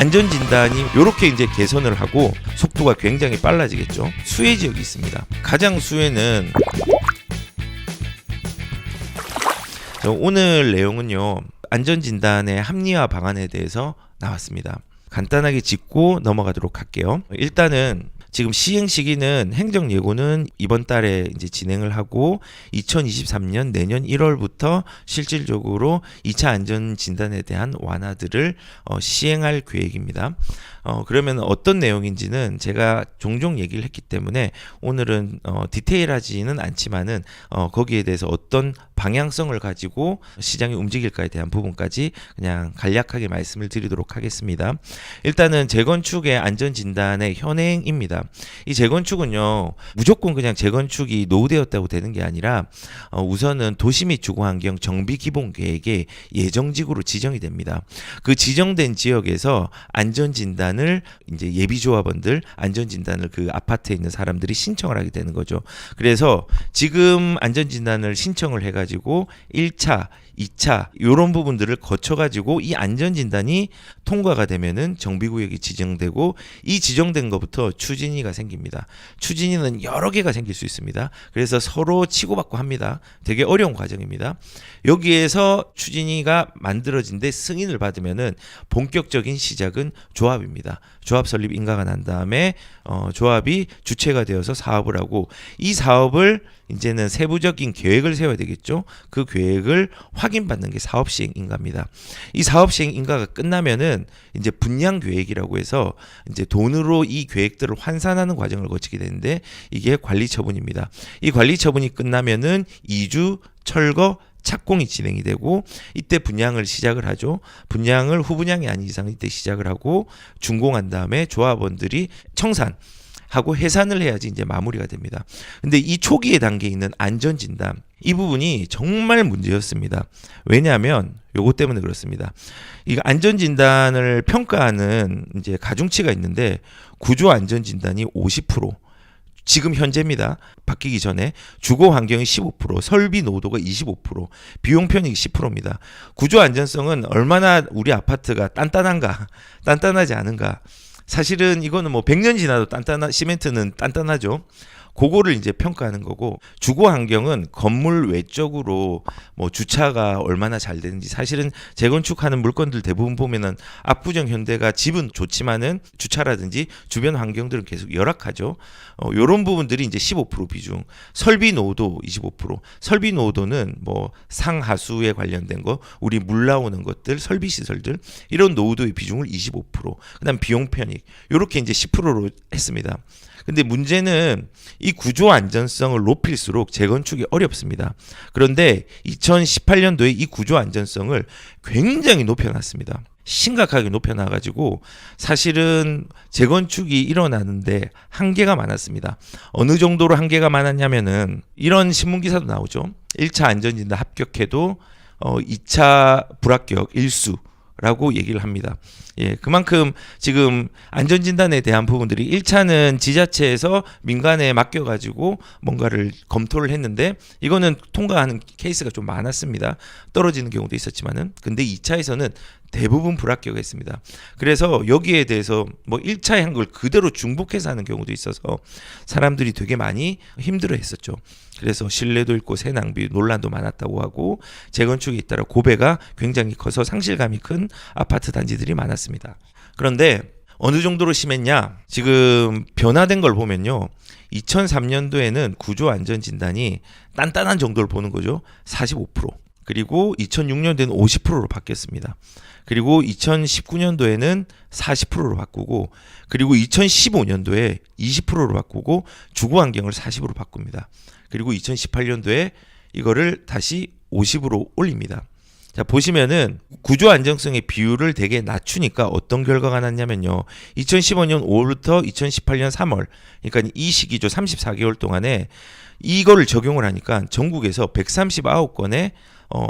안전진단이 이렇게 이제 개선을 하고 속도가 굉장히 빨라지겠죠. 수혜 지역이 있습니다. 가장 수혜는 오늘 내용은요, 안전진단의 합리화 방안에 대해서 나왔습니다. 간단하게 짚고 넘어가도록 할게요. 일단은 지금 시행 시기는 행정 예고는 이번 달에 이제 진행을 하고 2023년 내년 1월부터 실질적으로 2차 안전 진단에 대한 완화들을 시행할 계획입니다. 그러면 어떤 내용인지는 제가 종종 얘기를 했기 때문에 오늘은 디테일하지는 않지만은 거기에 대해서 어떤 방향성을 가지고 시장이 움직일까에 대한 부분까지 그냥 간략하게 말씀을 드리도록 하겠습니다. 일단은 재건축의 안전진단의 현행입니다. 이 재건축은요, 무조건 그냥 재건축이 노후되었다고 되는 게 아니라 우선은 도시 및 주거환경 정비기본계획에 예정지구로 지정이 됩니다. 그 지정된 지역에서 안전진단을 이제 예비조합원들 안전진단을 그 아파트에 있는 사람들이 신청을 하게 되는 거죠. 그래서 지금 안전진단을 신청을 해가지고 1차 2차 이런 부분들을 거쳐가지고 이 안전진단이 통과가 되면은 정비구역이 지정되고 이 지정된 것부터 추진위가 생깁니다. 추진위는 여러 개가 생길 수 있습니다. 그래서 서로 치고받고 합니다. 되게 어려운 과정입니다. 여기에서 추진위가 만들어진 데 승인을 받으면은 본격적인 시작은 조합입니다. 조합 설립 인가가 난 다음에 조합이 주체가 되어서 사업을 하고 이 사업을 이제는 세부적인 계획을 세워야 되겠죠. 그 계획을 확인받는 게 사업시행 인가입니다. 이 사업시행 인가가 끝나면은 이제 분양 계획이라고 해서 이제 돈으로 이 계획들을 환산하는 과정을 거치게 되는데 이게 관리 처분입니다. 이 관리 처분이 끝나면은 이주, 철거, 착공이 진행이 되고 이때 분양을 시작을 하죠. 분양을 후분양이 아닌 이상 이때 시작을 하고 준공한 다음에 조합원들이 청산 하고 해산을 해야지 이제 마무리가 됩니다. 근데 이 초기의 단계에 있는 안전진단 이 부분이 정말 문제였습니다. 왜냐하면 요것 때문에 그렇습니다. 이 안전진단을 평가하는 이제 가중치가 있는데 구조 안전진단이 50%, 지금 현재입니다. 바뀌기 전에 주거 환경이 15%, 설비 노도가 25%, 비용 편익이 10%입니다. 구조 안전성은 얼마나 우리 아파트가 단단한가, 단단하지 않은가. 사실은 이거는 뭐 100년 지나도 시멘트는 단단하죠. 그거를 이제 평가하는 거고, 주거 환경은 건물 외적으로 뭐 주차가 얼마나 잘 되는지, 사실은 재건축하는 물건들 대부분 보면은 압구정 현대가 집은 좋지만은 주차라든지 주변 환경들은 계속 열악하죠. 요런 부분들이 이제 15% 비중, 설비 노후도 25%, 설비 노후도는 뭐 상하수에 관련된 거, 우리 물 나오는 것들, 설비 시설들 이런 노후도의 비중을 25%, 그다음 비용 편익 요렇게 이제 10%로 했습니다. 근데 문제는 이 구조 안전성을 높일수록 재건축이 어렵습니다. 그런데 2018년도에 이 구조 안전성을 굉장히 높여놨습니다. 심각하게 높여놔가지고 사실은 재건축이 일어나는데 한계가 많았습니다. 어느 정도로 한계가 많았냐면은 이런 신문기사도 나오죠. 1차 안전진단 합격해도 2차 불합격 일수 라고 얘기를 합니다. 예, 그만큼 지금 안전진단에 대한 부분들이 1차는 지자체에서 민간에 맡겨가지고 뭔가를 검토를 했는데 이거는 통과하는 케이스가 좀 많았습니다. 떨어지는 경우도 있었지만은. 근데 2차에서는 대부분 불합격했습니다. 그래서 여기에 대해서 뭐 1차에 한 걸 그대로 중복해서 하는 경우도 있어서 사람들이 되게 많이 힘들어 했었죠. 그래서 신뢰도 있고 새 낭비 논란도 많았다고 하고 재건축에 잇따라 고배가 굉장히 커서 상실감이 큰 아파트 단지들이 많았습니다. 그런데 어느 정도로 심했냐? 지금 변화된 걸 보면요. 2003년도에는 구조 안전 진단이 단단한 정도를 보는 거죠. 45%. 그리고 2006년도에는 50%로 바뀌었습니다. 그리고 2019년도에는 40%로 바꾸고, 그리고 2015년도에 20%로 바꾸고 주거 환경을 40으로 바꿉니다. 그리고 2018년도에 이거를 다시 50으로 올립니다. 자, 보시면은 구조 안정성의 비율을 되게 낮추니까 어떤 결과가 났냐면요. 2015년 5월부터 2018년 3월, 그러니까 이 시기죠. 34개월 동안에 이거를 적용을 하니까 전국에서 139건의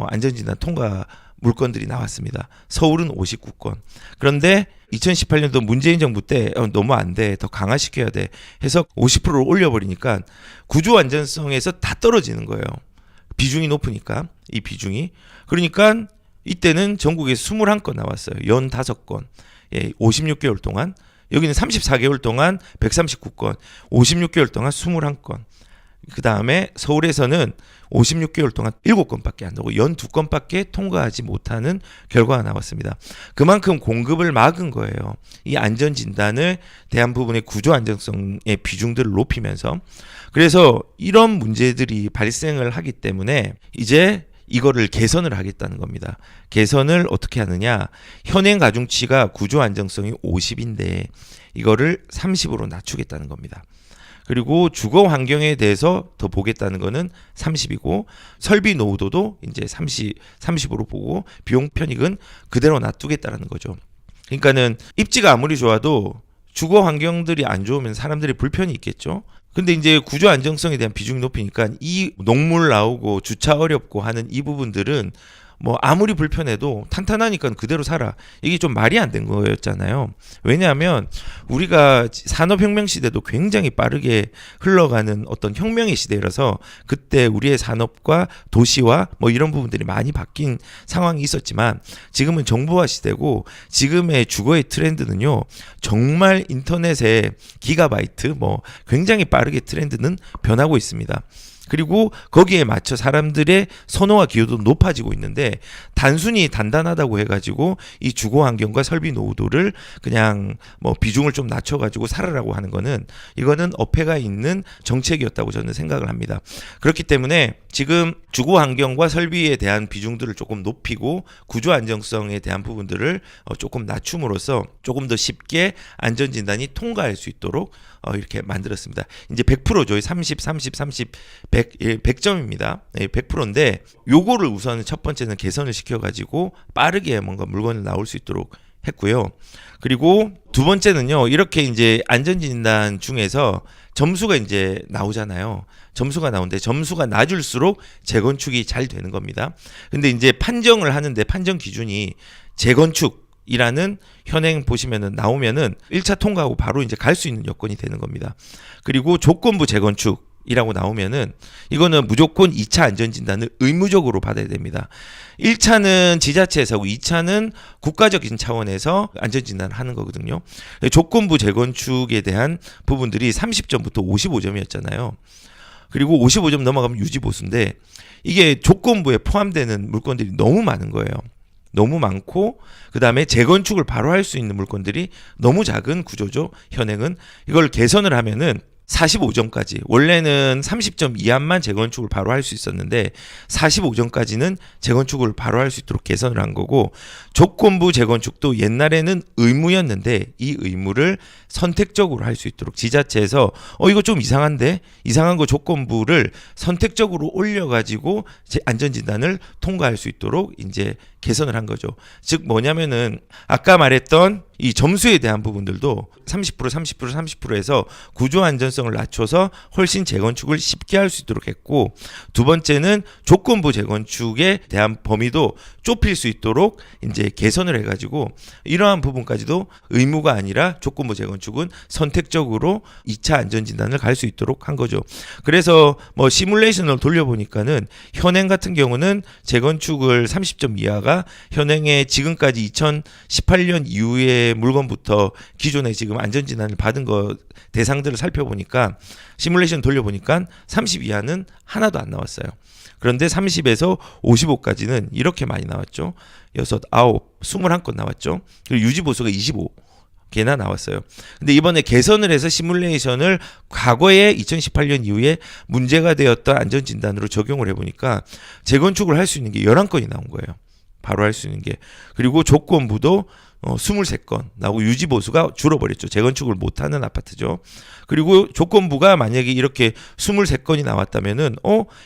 안전진단 통과 물건들이 나왔습니다. 서울은 59건. 그런데 2018년도 문재인 정부 때 너무 안 돼, 더 강화시켜야 돼 해서 50%를 올려버리니까 구조 안전성에서 다 떨어지는 거예요. 비중이 높으니까, 이 비중이. 그러니까 이때는 전국에 21건 나왔어요. 15건. 56개월 동안, 여기는 34개월 동안 139건, 56개월 동안 21건. 그 다음에 서울에서는 56개월 동안 7건밖에 안 나오고 12건밖에 통과하지 못하는 결과가 나왔습니다. 그만큼 공급을 막은 거예요. 이 안전진단을 대한 부분의 구조 안정성의 비중들을 높이면서. 그래서 이런 문제들이 발생을 하기 때문에 이제 이거를 개선을 하겠다는 겁니다. 개선을 어떻게 하느냐? 현행 가중치가 구조 안정성이 50인데 이거를 30으로 낮추겠다는 겁니다. 그리고 주거 환경에 대해서 더 보겠다는 거는 30이고 설비 노후도도 이제 30으로 보고 비용 편익은 그대로 놔두겠다는 거죠. 그러니까는 입지가 아무리 좋아도 주거 환경들이 안 좋으면 사람들이 불편이 있겠죠. 근데 이제 구조 안정성에 대한 비중이 높으니까 이 녹물 나오고 주차 어렵고 하는 이 부분들은 뭐 아무리 불편해도 탄탄하니까 그대로 살아. 이게 좀 말이 안 된 거였잖아요. 왜냐하면 우리가 산업혁명 시대도 굉장히 빠르게 흘러가는 어떤 혁명의 시대라서 그때 우리의 산업과 도시와 뭐 이런 부분들이 많이 바뀐 상황이 있었지만 지금은 정보화 시대고 지금의 주거의 트렌드는요. 정말 인터넷의 기가바이트 뭐 굉장히 빠르게 트렌드는 변하고 있습니다. 그리고 거기에 맞춰 사람들의 선호와 기호도 높아지고 있는데 단순히 단단하다고 해가지고 이 주거 환경과 설비 노후도를 그냥 뭐 비중을 좀 낮춰가지고 살아라고 하는 거는 이거는 어폐가 있는 정책이었다고 저는 생각을 합니다. 그렇기 때문에 지금 주거 환경과 설비에 대한 비중들을 조금 높이고 구조 안정성에 대한 부분들을 조금 낮춤으로써 조금 더 쉽게 안전진단이 통과할 수 있도록 이렇게 만들었습니다. 이제 100%죠. 30, 30, 30, 100점입니다. 100%인데 요거를 우선 첫 번째는 개선을 시켜가지고 빠르게 뭔가 물건을 나올 수 있도록 했고요. 그리고 두 번째는요. 이렇게 이제 안전진단 중에서 점수가 이제 나오잖아요. 점수가 나오는데 점수가 낮을수록 재건축이 잘 되는 겁니다. 근데 이제 판정을 하는데 판정 기준이 재건축 이라는 현행 보시면은 나오면은 1차 통과하고 바로 이제 갈 수 있는 여건이 되는 겁니다. 그리고 조건부 재건축이라고 나오면은 이거는 무조건 2차 안전진단을 의무적으로 받아야 됩니다. 1차는 지자체에서 하고 2차는 국가적인 차원에서 안전진단을 하는 거거든요. 조건부 재건축에 대한 부분들이 30점부터 55점이었잖아요. 그리고 55점 넘어가면 유지보수인데 이게 조건부에 포함되는 물건들이 너무 많은 거예요. 너무 많고 그 다음에 재건축을 바로 할 수 있는 물건들이 너무 작은 구조죠. 현행은 이걸 개선을 하면은 45점까지 원래는 30점 이하만 재건축을 바로 할 수 있었는데 45점까지는 재건축을 바로 할 수 있도록 개선을 한 거고 조건부 재건축도 옛날에는 의무였는데 이 의무를 선택적으로 할 수 있도록 지자체에서 이거 좀 이상한데 이상한 거 조건부를 선택적으로 올려가지고 안전진단을 통과할 수 있도록 이제 개선을 한 거죠. 즉 뭐냐면은 아까 말했던 이 점수에 대한 부분들도 30%, 30%, 30%에서 구조 안전성을 낮춰서 훨씬 재건축을 쉽게 할 수 있도록 했고 두 번째는 조건부 재건축에 대한 범위도 좁힐 수 있도록 이제 개선을 해가지고 이러한 부분까지도 의무가 아니라 조건부 재건축은 선택적으로 2차 안전진단을 갈 수 있도록 한 거죠. 그래서 뭐 시뮬레이션을 돌려보니까는 현행 같은 경우는 재건축을 30점 이하가 현행의 지금까지 2018년 이후의 물건부터 기존에 지금 안전진단을 받은 거 대상들을 살펴보니까 시뮬레이션 돌려보니까 30 이하는 하나도 안 나왔어요. 그런데 30에서 55까지는 이렇게 많이 나왔죠. 6, 9, 21건 나왔죠. 그리고 유지보수가 25개나 나왔어요. 근데 이번에 개선을 해서 시뮬레이션을 과거에 2018년 이후에 문제가 되었던 안전진단으로 적용을 해보니까 재건축을 할 수 있는 게 11건이 나온 거예요. 바로 할 수 있는 게. 그리고 조건부도 23건 나오고 유지보수가 줄어버렸죠. 재건축을 못하는 아파트죠. 그리고 조건부가 만약에 이렇게 23건이 나왔다면은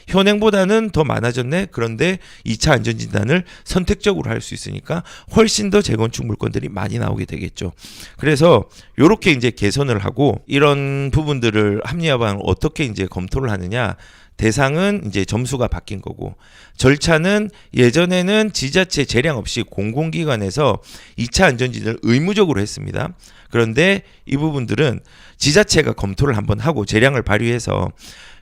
현행보다는 더 많아졌네. 그런데 2차 안전진단을 선택적으로 할 수 있으니까 훨씬 더 재건축 물건들이 많이 나오게 되겠죠. 그래서 이렇게 이제 개선을 하고 이런 부분들을 합리화 방안을 어떻게 이제 검토를 하느냐. 대상은 이제 점수가 바뀐 거고 절차는 예전에는 지자체 재량 없이 공공기관에서 2차 안전진단을 의무적으로 했습니다. 그런데 이 부분들은 지자체가 검토를 한번 하고 재량을 발휘해서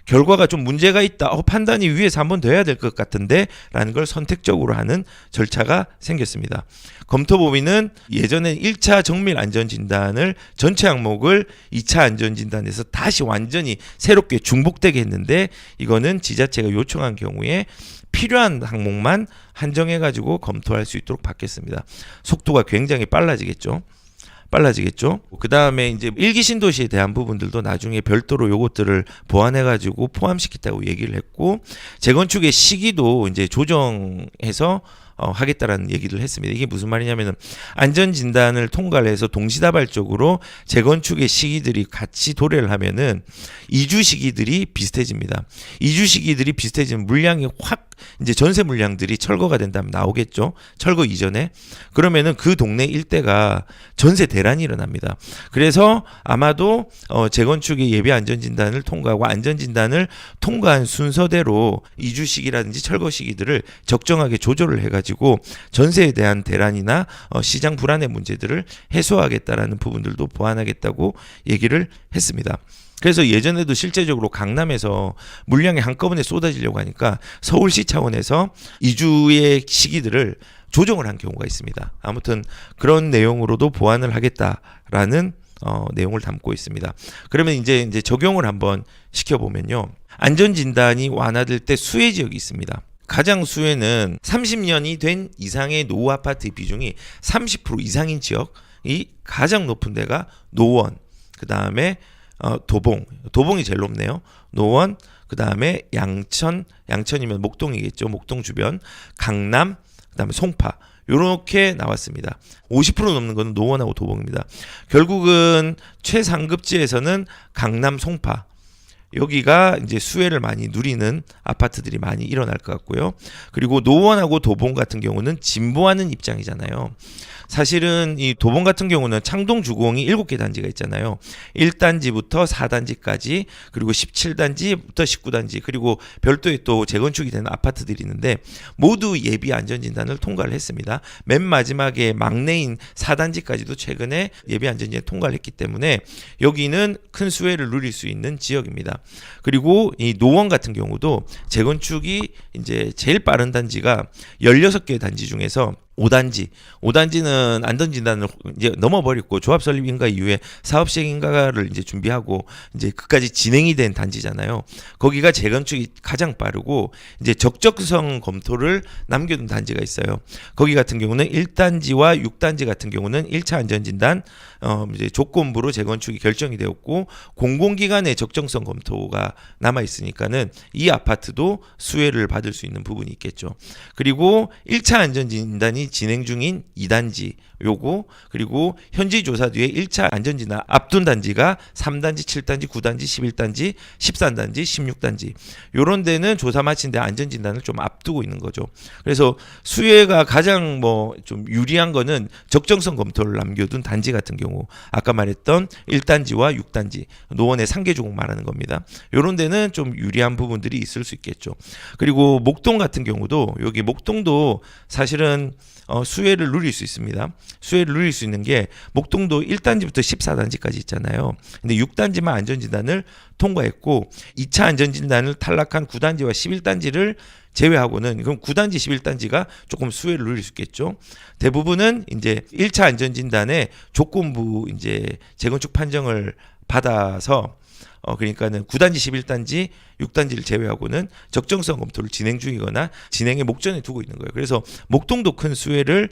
결과가 좀 문제가 있다. 판단이 위에서 한 번 더 해야 될 것 같은데 라는 걸 선택적으로 하는 절차가 생겼습니다. 검토법인은 예전에 1차 정밀 안전진단을 전체 항목을 2차 안전진단에서 다시 완전히 새롭게 중복되게 했는데 이거는 지자체가 요청한 경우에 필요한 항목만 한정해가지고 검토할 수 있도록 바뀌었습니다. 속도가 굉장히 빨라지겠죠. 그 다음에 이제 일기 신도시에 대한 부분들도 나중에 별도로 요것들을 보완해가지고 포함시켰다고 얘기를 했고, 재건축의 시기도 이제 조정해서 하겠다라는 얘기를 했습니다. 이게 무슨 말이냐면은 안전진단을 통과를 해서 동시다발적으로 재건축의 시기들이 같이 도래를 하면은 이주 시기들이 비슷해집니다. 이주 시기들이 비슷해지면 물량이 확 이제 전세 물량들이 철거가 된다면 나오겠죠. 철거 이전에. 그러면은 그 동네 일대가 전세 대란이 일어납니다. 그래서 아마도 재건축의 예비 안전진단을 통과하고 안전진단을 통과한 순서대로 이주 시기라든지 철거 시기들을 적정하게 조절을 해가지고 전세에 대한 대란이나 시장 불안의 문제들을 해소하겠다라는 부분들도 보완하겠다고 얘기를 했습니다. 그래서 예전에도 실제적으로 강남에서 물량이 한꺼번에 쏟아지려고 하니까 서울시 차원에서 이주의 시기들을 조정을 한 경우가 있습니다. 아무튼 그런 내용으로도 보완을 하겠다라는 내용을 담고 있습니다. 그러면 이제 적용을 한번 시켜보면요. 안전진단이 완화될 때 수혜 지역이 있습니다. 가장 수혜는 30년이 된 이상의 노후 아파트의 비중이 30% 이상인 지역이 가장 높은 데가 노원, 그 다음에 도봉이 제일 높네요. 노원, 그 다음에 양천이면 목동이겠죠. 목동 주변, 강남, 그 다음에 송파. 요렇게 나왔습니다. 50% 넘는 것은 노원하고 도봉입니다. 결국은 최상급지에서는 강남, 송파. 여기가 이제 수혜를 많이 누리는 아파트들이 많이 일어날 것 같고요. 그리고 노원하고 도봉 같은 경우는 진보하는 입장이잖아요. 사실은 이 도봉 같은 경우는 창동 주공이 7개 단지가 있잖아요. 1단지부터 4단지까지, 그리고 17단지부터 19단지, 그리고 별도의 또 재건축이 되는 아파트들이 있는데 모두 예비 안전진단을 통과를 했습니다. 맨 마지막에 막내인 4단지까지도 최근에 예비 안전진단 통과를 했기 때문에 여기는 큰 수혜를 누릴 수 있는 지역입니다. 그리고 이 노원 같은 경우도 재건축이 이제 제일 빠른 단지가 16개 단지 중에서 5단지는 안전진단을 이제 넘어버렸고 조합 설립 인가 이후에 사업 시행 인가를 이제 준비하고 이제 그까지 진행이 된 단지잖아요. 거기가 재건축이 가장 빠르고 이제 적적성 검토를 남겨둔 단지가 있어요. 거기 같은 경우는 1단지와 6단지 같은 경우는 1차 안전진단 이제 조건부로 재건축이 결정이 되었고 공공기관의 적정성 검토가 남아 있으니까는 이 아파트도 수혜를 받을 수 있는 부분이 있겠죠. 그리고 1차 안전진단이 진행 중인 2단지 요거, 그리고 현지 조사 뒤에 1차 안전진단 앞둔 단지가 3단지, 7단지, 9단지, 11단지, 13단지, 16단지 요런 데는 조사 마친 데 안전진단을 좀 앞두고 있는 거죠. 그래서 수혜가 가장 좀 유리한 거는 적정성 검토를 남겨둔 단지 같은 경우, 아까 말했던 1단지와 6단지 노원의 상계조공 말하는 겁니다. 요런 데는 좀 유리한 부분들이 있을 수 있겠죠. 그리고 목동 같은 경우도, 여기 목동도 사실은 수혜를 누릴 수 있습니다. 수혜를 누릴 수 있는 게 목동도 1단지부터 14단지까지 있잖아요. 근데 6단지만 안전진단을 통과했고 2차 안전진단을 탈락한 9단지와 11단지를 제외하고는, 그럼 9단지, 11단지가 조금 수혜를 누릴 수 있겠죠. 대부분은 이제 1차 안전진단의 조건부 이제 재건축 판정을 받아서 그러니까는 9단지, 11단지, 6단지를 제외하고는 적정성 검토를 진행 중이거나 진행의 목전에 두고 있는 거예요. 그래서 목동도 큰 수혜를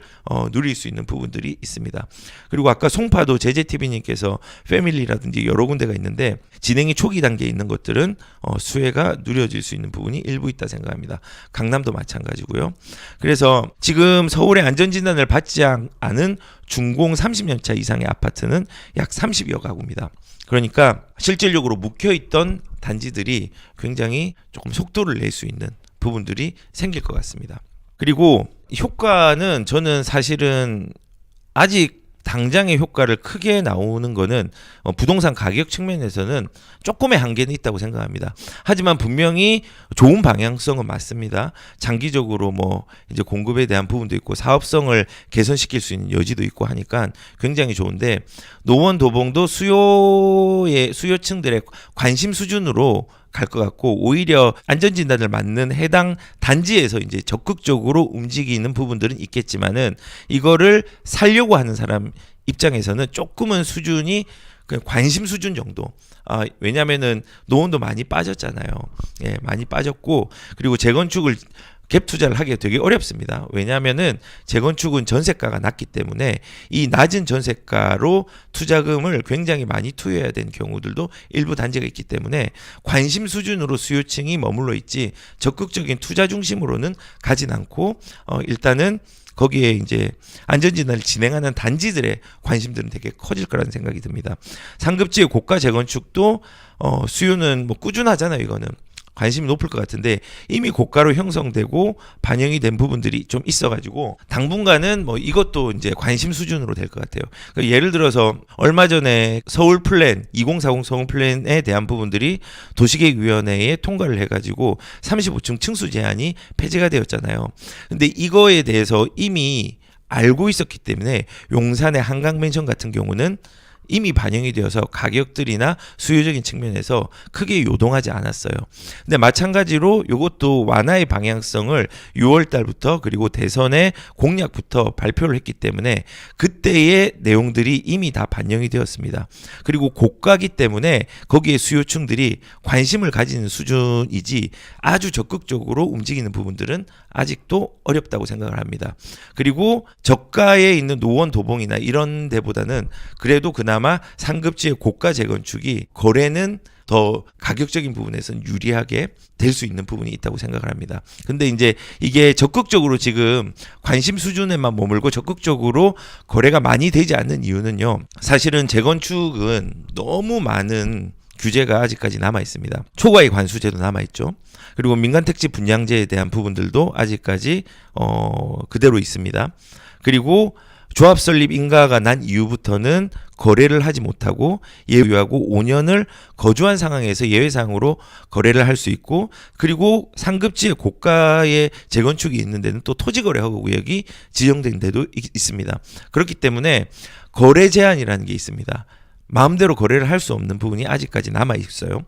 누릴 수 있는 부분들이 있습니다. 그리고 아까 송파도 제제TV님께서 패밀리라든지 여러 군데가 있는데 진행이 초기 단계에 있는 것들은 수혜가 누려질 수 있는 부분이 일부 있다 생각합니다. 강남도 마찬가지고요. 그래서 지금 서울의 안전진단을 받지 않은 준공 30년차 이상의 아파트는 약 30여 가구입니다. 그러니까 실질적으로 묵혀있던 단지들이 굉장히 조금 속도를 낼 수 있는 부분들이 생길 것 같습니다. 그리고 효과는 저는 사실은 아직 당장의 효과를 크게 나오는 거는 부동산 가격 측면에서는 조금의 한계는 있다고 생각합니다. 하지만 분명히 좋은 방향성은 맞습니다. 장기적으로 이제 공급에 대한 부분도 있고 사업성을 개선시킬 수 있는 여지도 있고 하니까 굉장히 좋은데, 노원 도봉도 수요층들의 관심 수준으로 갈 것 같고 오히려 안전진단을 맞는 해당 단지에서 이제 적극적으로 움직이는 부분들은 있겠지만은 이거를 살려고 하는 사람 입장에서는 조금은 수준이 그냥 관심 수준 정도. 왜냐면은 노원도 많이 빠졌잖아요. 예, 많이 빠졌고 그리고 재건축을 갭 투자를 하기가 되게 어렵습니다. 왜냐하면은 재건축은 전세가가 낮기 때문에 이 낮은 전세가로 투자금을 굉장히 많이 투여해야 되는 경우들도 일부 단지가 있기 때문에 관심 수준으로 수요층이 머물러 있지 적극적인 투자 중심으로는 가진 않고 일단은 거기에 이제 안전진단을 진행하는 단지들의 관심들은 되게 커질 거라는 생각이 듭니다. 상급지의 고가 재건축도 수요는 뭐 꾸준하잖아요. 이거는 관심이 높을 것 같은데 이미 고가로 형성되고 반영이 된 부분들이 좀 있어가지고 당분간은 뭐 이것도 이제 관심 수준으로 될 것 같아요. 그러니까 예를 들어서 얼마 전에 서울 플랜 2040 서울 플랜에 대한 부분들이 도시계획위원회에 통과를 해가지고 35층 층수 제한이 폐지가 되었잖아요. 근데 이거에 대해서 이미 알고 있었기 때문에 용산의 한강맨션 같은 경우는 이미 반영이 되어서 가격들이나 수요적인 측면에서 크게 요동하지 않았어요. 근데 마찬가지로 이것도 완화의 방향성을 6월 달부터 그리고 대선의 공약부터 발표를 했기 때문에 그때의 내용들이 이미 다 반영이 되었습니다. 그리고 고가기 때문에 거기에 수요층들이 관심을 가지는 수준이지 아주 적극적으로 움직이는 부분들은 아직도 어렵다고 생각을 합니다. 그리고 저가에 있는 노원 도봉이나 이런 데보다는 그래도 그나마 상급지의 고가 재건축이 거래는 더 가격적인 부분에서는 유리하게 될 수 있는 부분이 있다고 생각을 합니다. 근데 이제 이게 적극적으로 지금 관심 수준에만 머물고 적극적으로 거래가 많이 되지 않는 이유는요. 사실은 재건축은 너무 많은 규제가 아직까지 남아 있습니다. 초과의 관수제도 남아 있죠. 그리고 민간택지 분양제에 대한 부분들도 아직까지 그대로 있습니다. 그리고 조합 설립 인가가 난 이후부터는 거래를 하지 못하고 예유하고 5년을 거주한 상황에서 예외상으로 거래를 할 수 있고 그리고 상급지의 고가의 재건축이 있는 데는 또 토지거래허가 구역이 지정된 데도 있습니다. 그렇기 때문에 거래 제한이라는 게 있습니다. 마음대로 거래를 할 수 없는 부분이 아직까지 남아 있어요.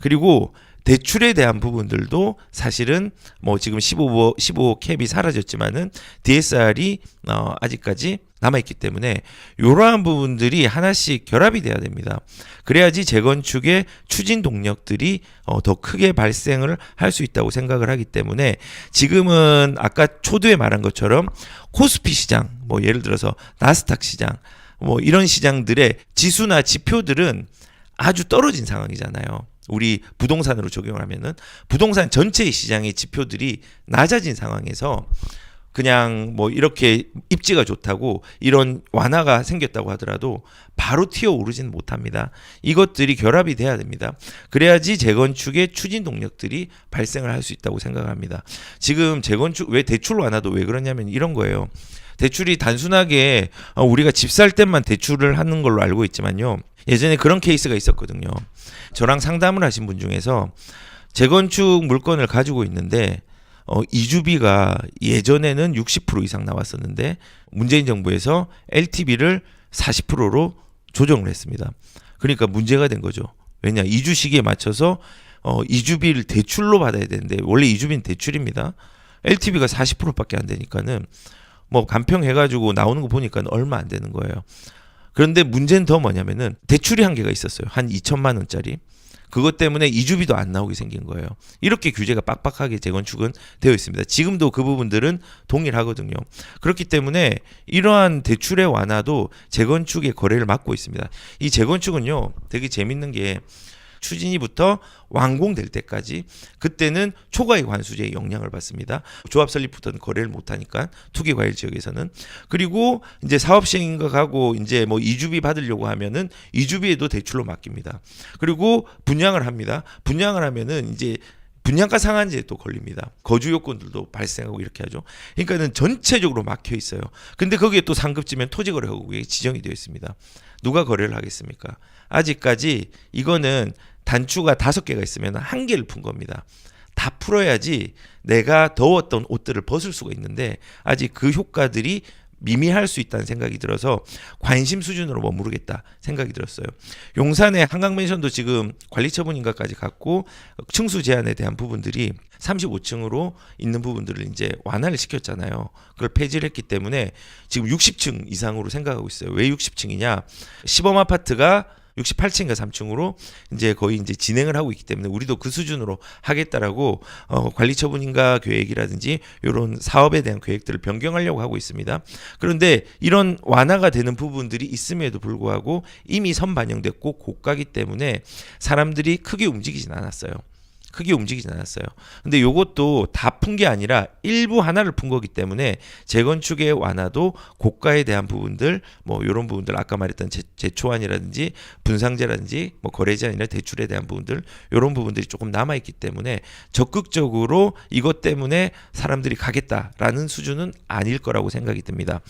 그리고 대출에 대한 부분들도 사실은 뭐 지금 15 캡이 사라졌지만은 DSR이 아직까지 남아있기 때문에 이러한 부분들이 하나씩 결합이 돼야 됩니다. 그래야지 재건축의 추진 동력들이 더 크게 발생을 할 수 있다고 생각을 하기 때문에 지금은 아까 초두에 말한 것처럼 코스피 시장, 뭐 예를 들어서 나스닥 시장, 뭐 이런 시장들의 지수나 지표들은 아주 떨어진 상황이잖아요. 우리 부동산으로 적용을 하면은 부동산 전체의 시장의 지표들이 낮아진 상황에서 그냥 뭐 이렇게 입지가 좋다고 이런 완화가 생겼다고 하더라도 바로 튀어오르지는 못합니다. 이것들이 결합이 돼야 됩니다. 그래야지 재건축의 추진 동력들이 발생을 할 수 있다고 생각합니다. 지금 재건축 왜 대출 완화도 왜 그러냐면 이런 거예요. 대출이 단순하게 우리가 집 살 때만 대출을 하는 걸로 알고 있지만요. 예전에 그런 케이스가 있었거든요. 저랑 상담을 하신 분 중에서 재건축 물건을 가지고 있는데 이주비가 예전에는 60% 이상 나왔었는데 문재인 정부에서 LTV를 40%로 조정을 했습니다. 그러니까 문제가 된 거죠. 왜냐? 이주 시기에 맞춰서 이주비를 대출로 받아야 되는데 원래 이주비는 대출입니다. LTV가 40%밖에 안 되니까는 뭐 간평해가지고 나오는 거 보니까 얼마 안 되는 거예요. 그런데 문제는 더 뭐냐면은 대출이 한계가 있었어요. 한 2천만 원짜리. 그것 때문에 이주비도 안 나오게 생긴 거예요. 이렇게 규제가 빡빡하게 재건축은 되어 있습니다. 지금도 그 부분들은 동일하거든요. 그렇기 때문에 이러한 대출의 완화도 재건축의 거래를 막고 있습니다. 이 재건축은요, 되게 재밌는 게 추진위부터 완공될 때까지 그때는 초과의 관수제의 영향을 받습니다. 조합 설립부터는 거래를 못하니까 투기과열 지역에서는. 그리고 이제 사업 시행인가 가고 이제 뭐 이주비 받으려고 하면은 이주비에도 대출로 맡깁니다. 그리고 분양을 합니다. 분양을 하면은 이제 분양가 상한제에 또 걸립니다. 거주 요건들도 발생하고 이렇게 하죠. 그러니까는 전체적으로 막혀 있어요. 근데 거기에 또 상급지면 토지거래허구역이 지정이 되어 있습니다. 누가 거래를 하겠습니까? 아직까지 이거는 단추가 5개가 있으면 1개를 푼 겁니다. 다 풀어야지 내가 더웠던 옷들을 벗을 수가 있는데 아직 그 효과들이 미미할 수 있다는 생각이 들어서 관심 수준으로 머무르겠다 생각이 들었어요. 용산의 한강맨션도 지금 관리처분인가까지 갔고 층수 제한에 대한 부분들이 35층으로 있는 부분들을 이제 완화를 시켰잖아요. 그걸 폐지를 했기 때문에 지금 60층 이상으로 생각하고 있어요. 왜 60층이냐? 시범 아파트가 68층인가 3층으로 이제 거의 이제 진행을 하고 있기 때문에 우리도 그 수준으로 하겠다라고 관리처분인가 계획이라든지 이런 사업에 대한 계획들을 변경하려고 하고 있습니다. 그런데 이런 완화가 되는 부분들이 있음에도 불구하고 이미 선반영됐고 고가기 때문에 사람들이 크게 움직이진 않았어요. 근데 요것도 다 푼 게 아니라 일부 하나를 푼 거기 때문에 재건축의 완화도 고가에 대한 부분들 뭐 요런 부분들 아까 말했던 재초안이라든지 분상제라든지 뭐 거래 제한이나 대출에 대한 부분들 요런 부분들이 조금 남아 있기 때문에 적극적으로 이것 때문에 사람들이 가겠다라는 수준은 아닐 거라고 생각이 듭니다.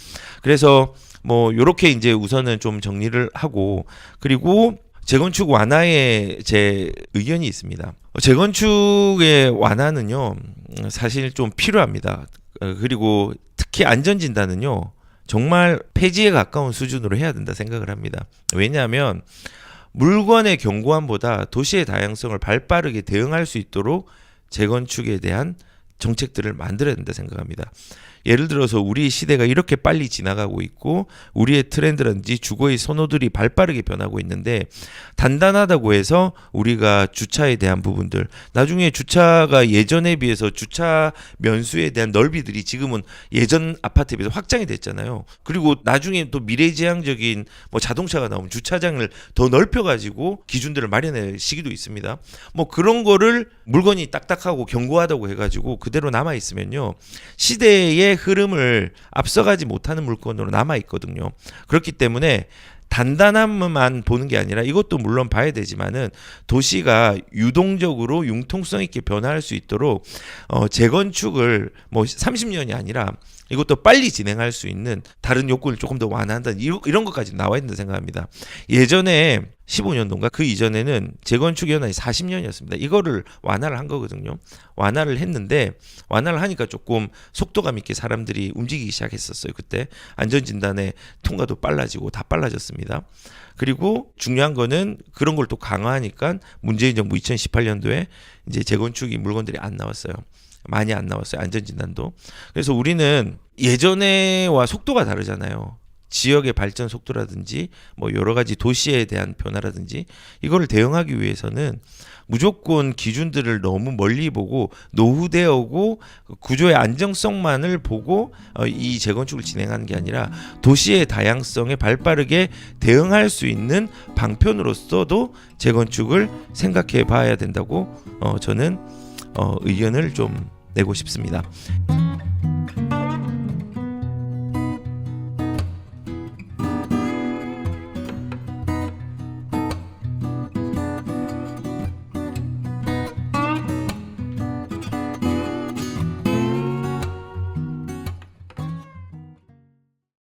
그래서 뭐 요렇게 이제 우선은 좀 정리를 하고 그리고 재건축 완화에 제 의견이 있습니다. 재건축의 완화는요, 사실 좀 필요합니다. 그리고 특히 안전진단은요, 정말 폐지에 가까운 수준으로 해야 된다 생각을 합니다. 왜냐하면 물건의 견고함보다 도시의 다양성을 발빠르게 대응할 수 있도록 재건축에 대한 정책들을 만들어야 된다 생각합니다. 예를 들어서 우리 시대가 이렇게 빨리 지나가고 있고 우리의 트렌드라든지 주거의 선호들이 발빠르게 변하고 있는데 단단하다고 해서 우리가 주차에 대한 부분들 나중에 주차가 예전에 비해서 주차 면수에 대한 넓이들이 지금은 예전 아파트에 비해서 확장이 됐잖아요. 그리고 나중에 또 미래지향적인 뭐 자동차가 나오면 주차장을 더 넓혀가지고 기준들을 마련할 시기도 있습니다. 뭐 그런 거를 물건이 딱딱하고 견고하다고 해가지고 그대로 남아 있으면요 시대의 흐름을 앞서가지 못하는 물건으로 남아 있거든요. 그렇기 때문에 단단함만 보는 게 아니라 이것도 물론 봐야 되지만은 도시가 유동적으로 융통성 있게 변화할 수 있도록 재건축을 뭐 30년이 아니라 이것도 빨리 진행할 수 있는 다른 요건을 조금 더 완화한다는 이런 것까지 나와 있는 생각합니다. 예전에 15년도인가 그 이전에는 재건축 연한이 40년이었습니다. 이거를 완화를 한 거거든요. 완화를 했는데 완화를 하니까 조금 속도감 있게 사람들이 움직이기 시작했었어요. 그때 안전진단의 통과도 빨라지고 다 빨라졌습니다. 그리고 중요한 거는 그런 걸 또 강화하니까 문재인 정부 2018년도에 이제 재건축이 물건들이 안 나왔어요. 많이 안 나왔어요. 안전진단도. 그래서 우리는 예전에와 속도가 다르잖아요. 지역의 발전 속도라든지 뭐 여러 가지 도시에 대한 변화라든지 이거를 대응하기 위해서는 무조건 기준들을 너무 멀리 보고 노후되어고 구조의 안정성만을 보고 이 재건축을 진행하는 게 아니라 도시의 다양성에 발빠르게 대응할 수 있는 방편으로서도 재건축을 생각해 봐야 된다고 저는 의견을 좀 내고 싶습니다.